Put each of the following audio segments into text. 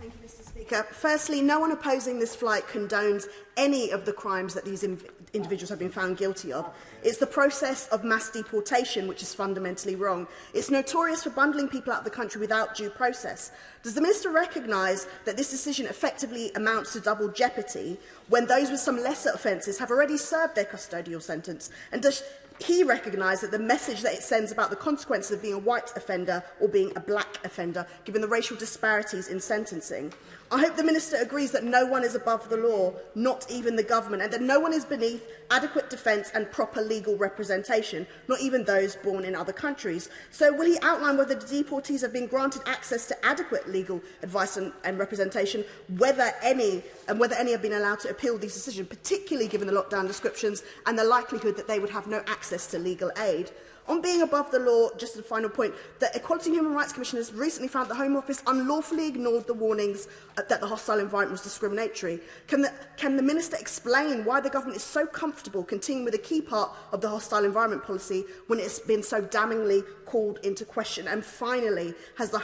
Thank you, Mr. Speaker. Firstly, no one opposing this flight condones any of the crimes that these individuals have been found guilty of. It's the process of mass deportation which is fundamentally wrong. It's notorious for bundling people out of the country without due process. Does the Minister recognise that this decision effectively amounts to double jeopardy when those with some lesser offences have already served their custodial sentence? And does he recognise that the message that it sends about the consequences of being a white offender or being a black offender, given the racial disparities in sentencing? I hope the Minister agrees that no one is above the law, not even the government, and that no one is beneath adequate defence and proper legal representation, not even those born in other countries. So will he outline whether the deportees have been granted access to adequate legal advice and representation, whether any have been allowed to appeal these decisions, particularly given the lockdown descriptions and the likelihood that they would have no access to legal aid? On being above the law, just a final point, the Equality and Human Rights Commission has recently found the Home Office unlawfully ignored the warnings that the hostile environment was discriminatory. Can the Minister explain why the government is so comfortable continuing with a key part of the hostile environment policy when it's been so damningly called into question? And finally, has the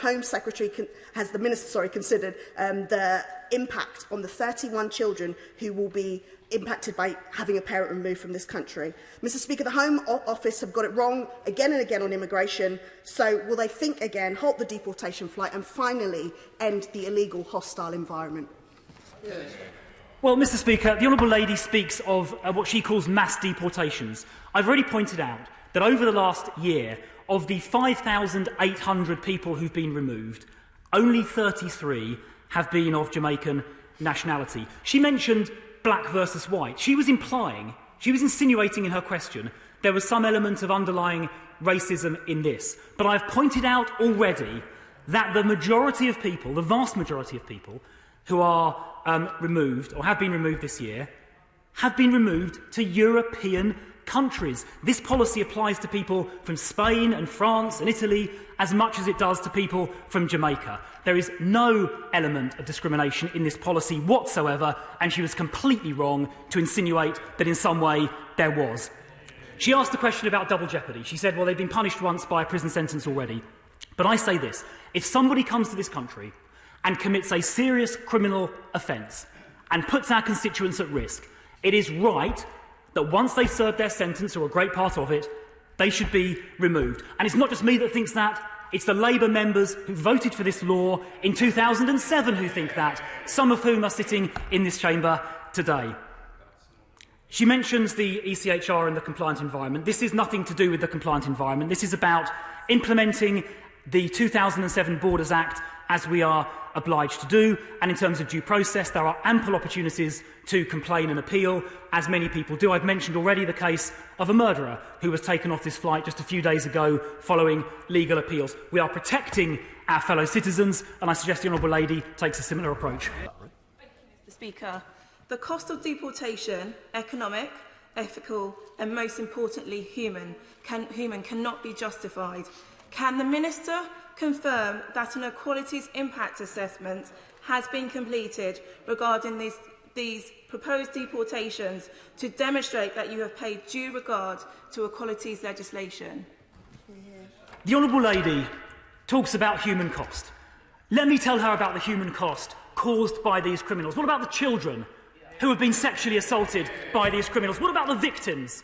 Minister considered the impact on the 31 children who will be impacted by having a parent removed from this country? Mr. Speaker, the Home Office have got it wrong again and again on immigration, so will they think again, halt the deportation flight and finally end the illegal hostile environment? Well, Mr. Speaker, the Honourable Lady speaks of what she calls mass deportations. I've already pointed out that over the last year, of the 5,800 people who've been removed, only 33 have been of Jamaican nationality. She mentioned black versus white. She was insinuating in her question there was some element of underlying racism in this. But I've pointed out already that the majority of people, the vast majority of people who are removed or have been removed this year have been removed to European countries. This policy applies to people from Spain and France and Italy as much as it does to people from Jamaica. There is no element of discrimination in this policy whatsoever, and she was completely wrong to insinuate that in some way there was. She asked a question about double jeopardy. She said, well, they've been punished once by a prison sentence already. But I say this, if somebody comes to this country and commits a serious criminal offence and puts our constituents at risk, it is right that once they serve their sentence, or a great part of it, they should be removed. And it's not just me that thinks that, it's the Labour members who voted for this law in 2007 who think that, some of whom are sitting in this chamber today. She mentions the ECHR and the compliant environment. This is nothing to do with the compliant environment. This is about implementing the 2007 Borders Act as we are obliged to do, and in terms of due process, there are ample opportunities to complain and appeal, as many people do. I've mentioned already the case of a murderer who was taken off this flight just a few days ago following legal appeals. We are protecting our fellow citizens, and I suggest the Honourable Lady takes a similar approach. Thank you, Mr. Speaker. The cost of deportation, economic, ethical and most importantly human, cannot be justified. Can the Minister confirm that an equalities impact assessment has been completed regarding these proposed deportations to demonstrate that you have paid due regard to equalities legislation? The Honourable Lady talks about human cost. Let me tell her about the human cost caused by these criminals. What about the children who have been sexually assaulted by these criminals? What about the victims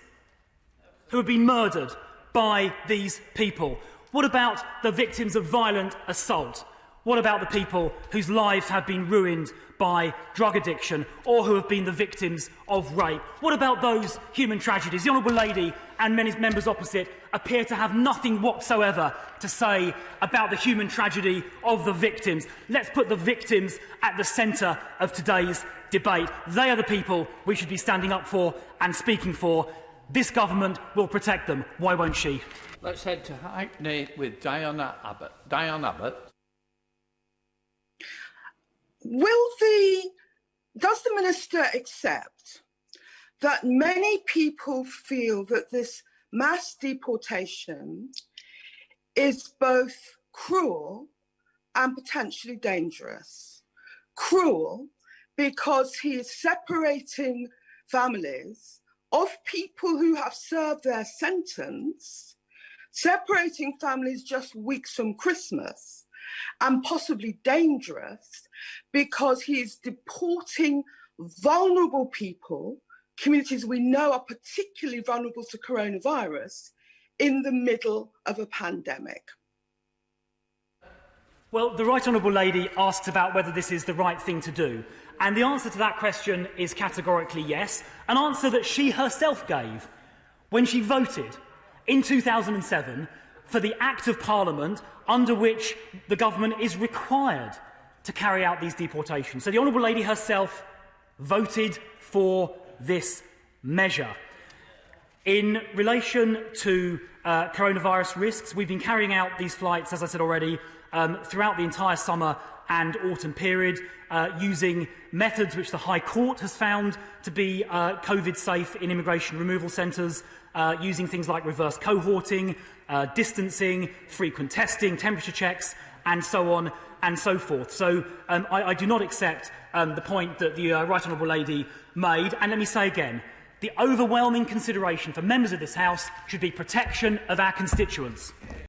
who have been murdered by these people? What about the victims of violent assault? What about the people whose lives have been ruined by drug addiction or who have been the victims of rape? What about those human tragedies? The Honourable Lady and many members opposite appear to have nothing whatsoever to say about the human tragedy of the victims. Let's put the victims at the centre of today's debate. They are the people we should be standing up for and speaking for. This government will protect them. Why won't she? Let's head to Hackney with Diane Abbott. Diane Abbott. Does the Minister accept that many people feel that this mass deportation is both cruel and potentially dangerous? Cruel because he is separating families of people who have served their sentence, separating families just weeks from Christmas, and possibly dangerous because he is deporting vulnerable people, communities we know are particularly vulnerable to coronavirus, in the middle of a pandemic. Well, the Right Honourable Lady asks about whether this is the right thing to do. And the answer to that question is categorically yes, an answer that she herself gave when she voted in 2007 for the Act of Parliament under which the government is required to carry out these deportations. So the Honourable Lady herself voted for this measure. In relation to coronavirus risks, we've been carrying out these flights, as I said already, throughout the entire summer and autumn period, using methods which the High Court has found to be COVID-safe in immigration removal centres, using things like reverse cohorting, distancing, frequent testing, temperature checks, and so on and so forth. So I do not accept the point that the Right Honourable Lady made. And let me say again, the overwhelming consideration for members of this House should be protection of our constituents.